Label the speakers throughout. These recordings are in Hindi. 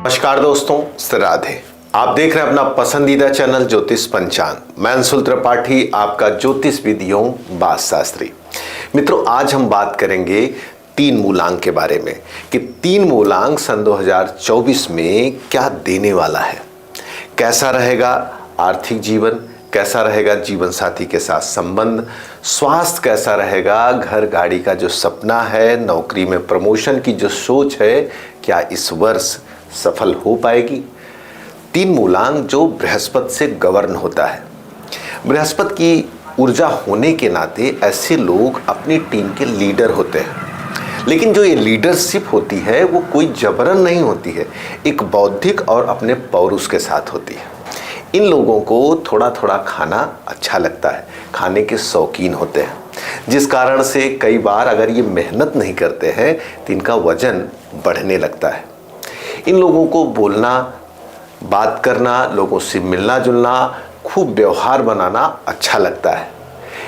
Speaker 1: नमस्कार दोस्तों, राधे। आप देख रहे हैं अपना पसंदीदा चैनल ज्योतिष पंचांग। मैं अंशुल त्रिपाठी, आपका ज्योतिष विधियों वास्तुशास्त्री। मित्रों, आज हम बात करेंगे 3 मूलांक के बारे में कि 3 मूलांक सन 2024 में क्या देने वाला है। कैसा रहेगा आर्थिक जीवन, कैसा रहेगा जीवन साथी के साथ संबंध, स्वास्थ्य कैसा रहेगा, घर गाड़ी का जो सपना है, नौकरी में प्रमोशन की जो सोच है, क्या इस वर्ष सफल हो पाएगी। 3 मूलांक जो बृहस्पति से गवर्न होता है। बृहस्पति की ऊर्जा होने के नाते ऐसे लोग अपनी टीम के लीडर होते हैं, लेकिन जो ये लीडरशिप होती है वो कोई जबरन नहीं होती है, एक बौद्धिक और अपने पौरुष के साथ होती है। इन लोगों को थोड़ा थोड़ा खाना अच्छा लगता है, खाने के शौकीन होते हैं, जिस कारण से कई बार अगर ये मेहनत नहीं करते हैं तो इनका वजन बढ़ने लगता है। इन लोगों को बोलना, बात करना, लोगों से मिलना जुलना, खूब व्यवहार बनाना अच्छा लगता है।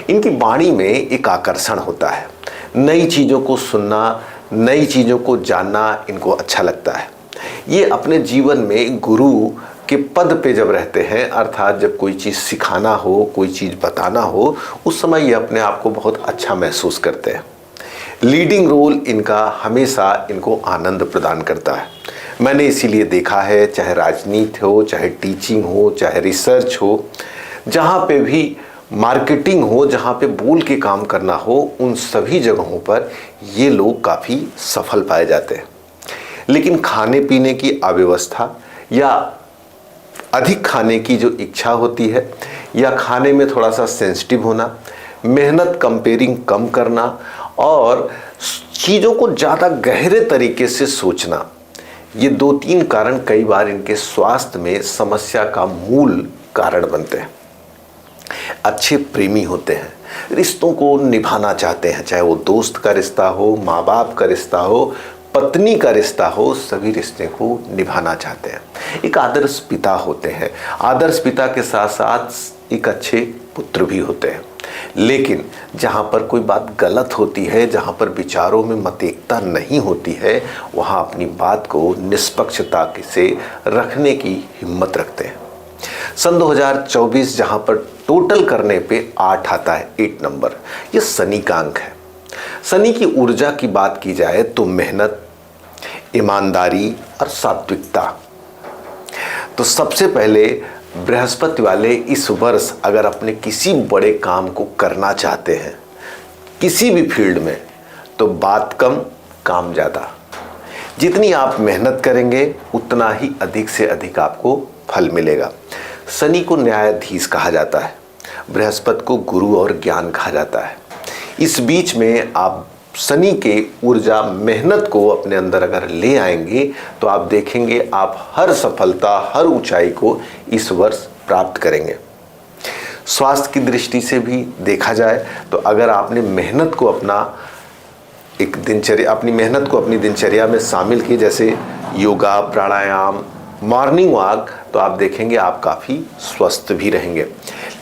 Speaker 1: इनकी वाणी में एक आकर्षण होता है, नई चीज़ों को सुनना, नई चीज़ों को जानना इनको अच्छा लगता है। ये अपने जीवन में गुरु के पद पे जब रहते हैं, अर्थात जब कोई चीज़ सिखाना हो, कोई चीज़ बताना हो, उस समय ये अपने आप को बहुत अच्छा महसूस करते हैं। लीडिंग रोल इनका हमेशा इनको आनंद प्रदान करता है। मैंने इसीलिए देखा है, चाहे राजनीति हो, चाहे टीचिंग हो, चाहे रिसर्च हो, जहाँ पे भी मार्केटिंग हो, जहाँ पे बोल के काम करना हो, उन सभी जगहों पर ये लोग काफ़ी सफल पाए जाते हैं। लेकिन खाने पीने की अव्यवस्था या अधिक खाने की जो इच्छा होती है, या खाने में थोड़ा सा सेंसिटिव होना, मेहनत कंपेयरिंग कम करना और चीज़ों को ज़्यादा गहरे तरीके से सोचना, ये 2-3 कारण कई बार इनके स्वास्थ्य में समस्या का मूल कारण बनते हैं। अच्छे प्रेमी होते हैं, रिश्तों को निभाना चाहते हैं, चाहे वो दोस्त का रिश्ता हो, माँ बाप का रिश्ता हो, पत्नी का रिश्ता हो, सभी रिश्ते को निभाना चाहते हैं। एक आदर्श पिता होते हैं, आदर्श पिता के साथ साथ एक अच्छे पुत्र भी होते हैं। लेकिन जहाँ पर कोई बात गलत होती है, जहाँ पर विचारों में मत एकता नहीं होती है, वहाँ अपनी बात को निष्पक्षता से रखने की हिम्मत रखते हैं। सन 2024 जहाँ पर टोटल करने पे 8 आता है, 8 नंबर, ये शनि का अंक है। शनि की ऊर्जा की बात की जाए तो मेहनत, ईमानदारी और सात्विकता। तो सबसे पहले बृहस्पति वाले इस वर्ष अगर अपने किसी बड़े काम को करना चाहते हैं, किसी भी फील्ड में, तो बात कम काम ज़्यादा। जितनी आप मेहनत करेंगे उतना ही अधिक से अधिक आपको फल मिलेगा। शनि को न्यायाधीश कहा जाता है, बृहस्पति को गुरु और ज्ञान कहा जाता है। इस बीच में आप शनि के ऊर्जा, मेहनत को अपने अंदर अगर ले आएंगे तो आप देखेंगे आप हर सफलता, हर ऊंचाई को इस वर्ष प्राप्त करेंगे। स्वास्थ्य की दृष्टि से भी देखा जाए तो अगर आपने मेहनत को अपनी मेहनत को अपनी दिनचर्या में शामिल की, जैसे योगा, प्राणायाम, मॉर्निंग वॉक, तो आप देखेंगे आप काफ़ी स्वस्थ भी रहेंगे।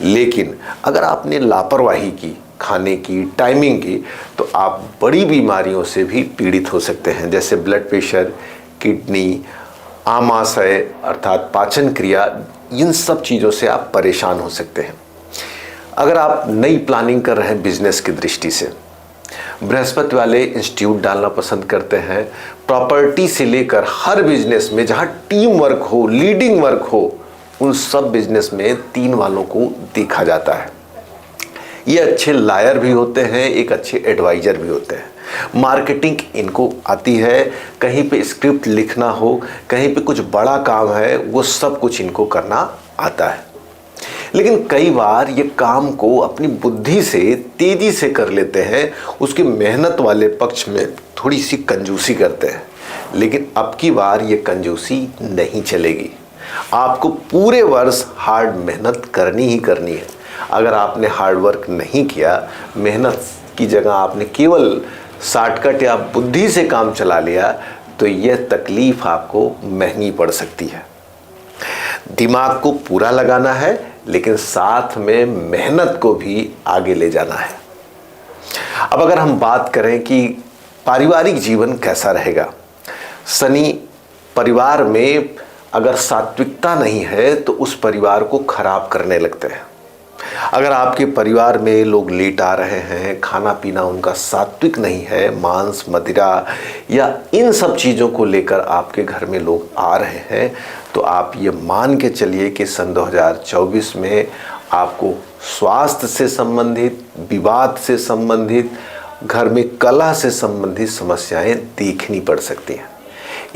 Speaker 1: लेकिन अगर आपने लापरवाही की, खाने की, टाइमिंग की, तो आप बड़ी बीमारियों से भी पीड़ित हो सकते हैं, जैसे ब्लड प्रेशर, किडनी, आमाशय अर्थात पाचन क्रिया, इन सब चीज़ों से आप परेशान हो सकते हैं। अगर आप नई प्लानिंग कर रहे हैं बिजनेस की दृष्टि से, बृहस्पति वाले इंस्टीट्यूट डालना पसंद करते हैं। प्रॉपर्टी से लेकर हर बिजनेस में जहाँ टीम वर्क हो, लीडिंग वर्क हो, उन सब बिजनेस में 3 वालों को देखा जाता है। ये अच्छे लायर भी होते हैं, एक अच्छे एडवाइजर भी होते हैं। मार्केटिंग इनको आती है, कहीं पे स्क्रिप्ट लिखना हो, कहीं पे कुछ बड़ा काम है, वो सब कुछ इनको करना आता है। लेकिन कई बार ये काम को अपनी बुद्धि से तेजी से कर लेते हैं, उसकी मेहनत वाले पक्ष में थोड़ी सी कंजूसी करते हैं। लेकिन अब की बार ये कंजूसी नहीं चलेगी, आपको पूरे वर्ष हार्ड मेहनत करनी ही करनी है। अगर आपने हार्ड वर्क नहीं किया, मेहनत की जगह आपने केवल शॉर्टकट या बुद्धि से काम चला लिया, तो यह तकलीफ आपको महंगी पड़ सकती है। दिमाग को पूरा लगाना है, लेकिन साथ में मेहनत को भी आगे ले जाना है। अब अगर हम बात करें कि पारिवारिक जीवन कैसा रहेगा, शनि परिवार में अगर सात्विकता नहीं है तो उस परिवार को खराब करने लगते हैं। अगर आपके परिवार में लोग लेट आ रहे हैं, खाना पीना उनका सात्विक नहीं है, मांस मदिरा या इन सब चीज़ों को लेकर आपके घर में लोग आ रहे हैं, तो आप ये मान के चलिए कि सन 2024 में आपको स्वास्थ्य से संबंधित, विवाद से संबंधित, घर में कलह से संबंधित समस्याएं देखनी पड़ सकती हैं।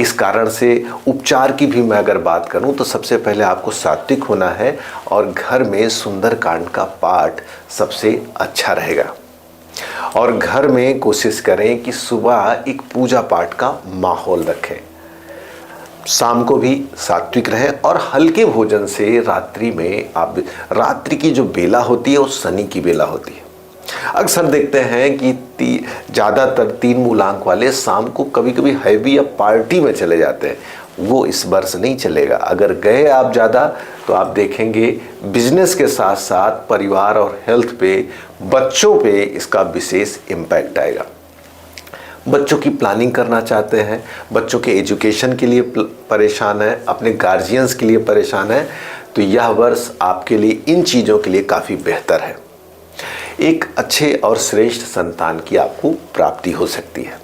Speaker 1: इस कारण से उपचार की भी मैं अगर बात करूं तो सबसे पहले आपको सात्विक होना है और घर में सुंदरकांड का पाठ सबसे अच्छा रहेगा। और घर में कोशिश करें कि सुबह एक पूजा पाठ का माहौल रखें, शाम को भी सात्विक रहें और हल्के भोजन से रात्रि में आप, रात्रि की जो बेला होती है वो शनि की बेला होती है। अक्सर देखते हैं कि ज़्यादातर 3 मूलांक वाले शाम को कभी कभी हैवी या पार्टी में चले जाते हैं, वो इस वर्ष नहीं चलेगा। अगर गए आप ज़्यादा तो आप देखेंगे बिजनेस के साथ साथ परिवार और हेल्थ पे, बच्चों पे इसका विशेष इम्पैक्ट आएगा। बच्चों की प्लानिंग करना चाहते हैं, बच्चों के एजुकेशन के लिए परेशान है, अपने गार्जियंस के लिए परेशान है, तो यह वर्ष आपके लिए इन चीज़ों के लिए काफ़ी बेहतर है। एक अच्छे और श्रेष्ठ संतान की आपको प्राप्ति हो सकती है।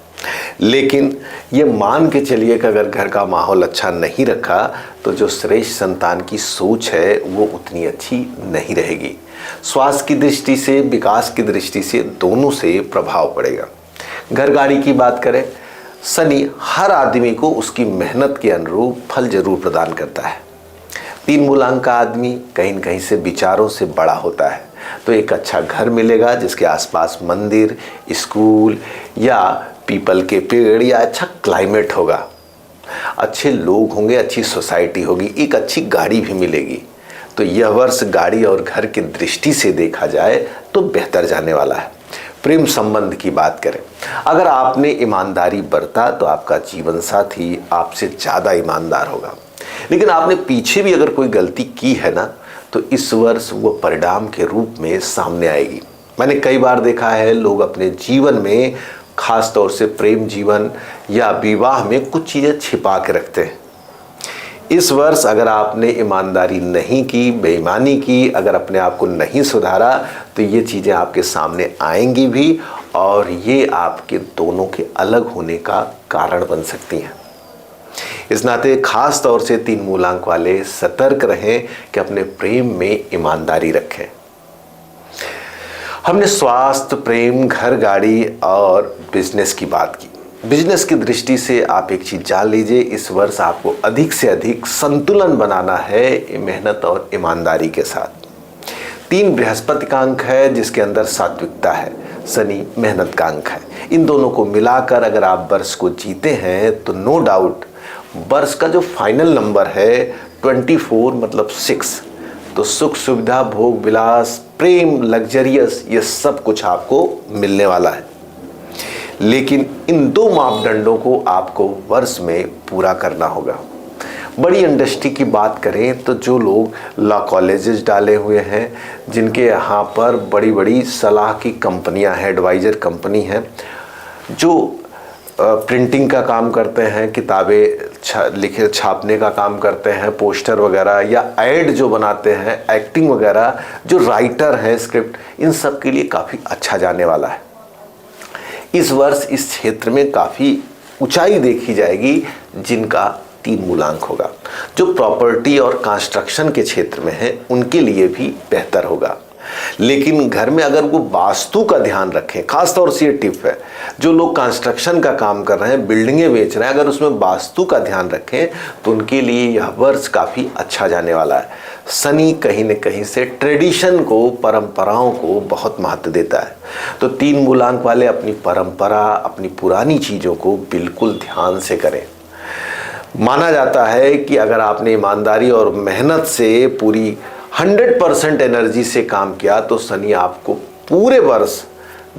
Speaker 1: लेकिन ये मान के चलिए कि अगर घर का माहौल अच्छा नहीं रखा तो जो श्रेष्ठ संतान की सोच है वो उतनी अच्छी नहीं रहेगी। स्वास्थ्य की दृष्टि से, विकास की दृष्टि से, दोनों से प्रभाव पड़ेगा। घर गाड़ी की बात करें, शनि हर आदमी को उसकी मेहनत के अनुरूप फल जरूर प्रदान करता है। 3 मूलांक का आदमी कहीं न कहीं से विचारों से बड़ा होता है, तो एक अच्छा घर मिलेगा जिसके आसपास मंदिर, स्कूल या पीपल के पेड़ या अच्छा क्लाइमेट होगा, अच्छे लोग होंगे, अच्छी सोसाइटी होगी, एक अच्छी गाड़ी भी मिलेगी। तो यह वर्ष गाड़ी और घर की दृष्टि से देखा जाए तो बेहतर जाने वाला है। प्रेम संबंध की बात करें, अगर आपने ईमानदारी बरता तो आपका जीवन साथी आपसे ज़्यादा ईमानदार होगा। लेकिन आपने पीछे भी अगर कोई गलती की है ना, तो इस वर्ष वो परिणाम के रूप में सामने आएगी। मैंने कई बार देखा है लोग अपने जीवन में, खास तौर से प्रेम जीवन या विवाह में, कुछ चीज़ें छिपा के रखते हैं। इस वर्ष अगर आपने ईमानदारी नहीं की, बेईमानी की, अगर अपने आप को नहीं सुधारा, तो ये चीज़ें आपके सामने आएंगी भी और ये आपके दोनों के अलग होने का कारण बन सकती हैं। इस नाते खास तौर से 3 मूलांक वाले सतर्क रहें कि अपने प्रेम में ईमानदारी रखें। हमने स्वास्थ्य, प्रेम, घर, गाड़ी और बिजनेस की बात की। बिजनेस की दृष्टि से आप एक चीज जान लीजिए, इस वर्ष आपको अधिक से अधिक संतुलन बनाना है मेहनत और ईमानदारी के साथ। 3 बृहस्पति का अंक है जिसके अंदर सात्विकता है, शनि मेहनत का अंक है। इन दोनों को मिलाकर अगर आप वर्ष को जीते हैं तो नो डाउट वर्ष का जो फाइनल नंबर है 24 मतलब 6, तो सुख सुविधा, भोग विलास, प्रेम, लग्जरियस, ये सब कुछ आपको मिलने वाला है। लेकिन इन 2 मापदंडों को आपको वर्ष में पूरा करना होगा। बड़ी इंडस्ट्री की बात करें तो जो लोग लॉ कॉलेजेस डाले हुए हैं, जिनके यहाँ पर बड़ी बड़ी सलाह की कंपनियाँ हैं, एडवाइजर कंपनी हैं, जो प्रिंटिंग का काम करते हैं, किताबें लिखे छापने का काम करते हैं, पोस्टर वगैरह या ऐड जो बनाते हैं, एक्टिंग वगैरह, जो राइटर हैं स्क्रिप्ट, इन सब के लिए काफ़ी अच्छा जाने वाला है। इस वर्ष इस क्षेत्र में काफ़ी ऊंचाई देखी जाएगी जिनका 3 मूलांक होगा। जो प्रॉपर्टी और कंस्ट्रक्शन के क्षेत्र में है उनके लिए भी बेहतर होगा। लेकिन घर में अगर वो वास्तु का ध्यान रखें, खासतौर से ये टिप है, जो लोग कंस्ट्रक्शन का काम कर रहे हैं, बिल्डिंगें बेच रहे हैं, अगर उसमें वास्तु का ध्यान रखें तो उनके लिए यह वर्ष काफ़ी अच्छा जाने वाला है। शनि कहीं न कहीं से ट्रेडिशन को, परंपराओं को बहुत महत्व देता है, तो 3 मूलांक वाले अपनी परंपरा, अपनी पुरानी चीज़ों को बिल्कुल ध्यान से करें। माना जाता है कि अगर आपने ईमानदारी और मेहनत से पूरी 100% एनर्जी से काम किया तो शनि आपको पूरे वर्ष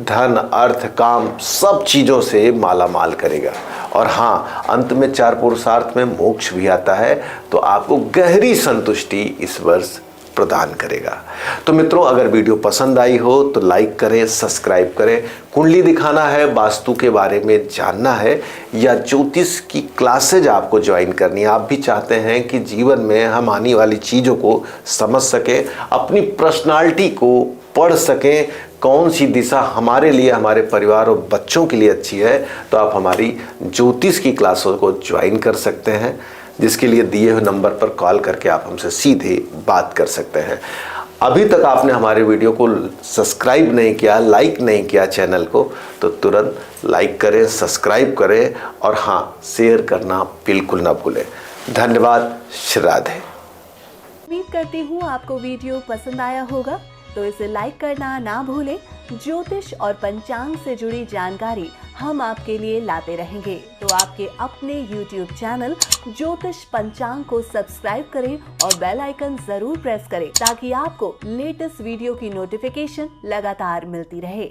Speaker 1: धन, अर्थ, काम सब चीज़ों से माला माल करेगा। और हाँ, अंत में 4 पुरुषार्थ में मोक्ष भी आता है, तो आपको गहरी संतुष्टि इस वर्ष प्रदान करेगा। तो मित्रों, अगर वीडियो पसंद आई हो तो लाइक करें, सब्सक्राइब करें। कुंडली दिखाना है, वास्तु के बारे में जानना है या ज्योतिष की क्लासेज आपको ज्वाइन करनी है, आप भी चाहते हैं कि जीवन में हम आने वाली चीज़ों को समझ सकें, अपनी पर्सनालिटी को पढ़ सकें, कौन सी दिशा हमारे लिए, हमारे परिवार और बच्चों के लिए अच्छी है, तो आप हमारी ज्योतिष की क्लासों को ज्वाइन कर सकते हैं, जिसके लिए दिए हुए नंबर पर कॉल करके आप हमसे सीधे बात कर सकते हैं। अभी तक आपने हमारे वीडियो को सब्सक्राइब नहीं किया, लाइक नहीं किया चैनल को, तो तुरंत लाइक करें, सब्सक्राइब करें और हाँ, शेयर करना बिल्कुल ना भूलें। धन्यवाद। श्री राधे।
Speaker 2: उम्मीद करती हूँ आपको वीडियो पसंद आया होगा, तो इसे लाइक करना ना भूलें। ज्योतिष और पंचांग से जुड़ी जानकारी हम आपके लिए लाते रहेंगे, तो आपके अपने YouTube चैनल ज्योतिष पंचांग को सब्सक्राइब करें और बेल आइकन जरूर प्रेस करें, ताकि आपको लेटेस्ट वीडियो की नोटिफिकेशन लगातार मिलती रहे।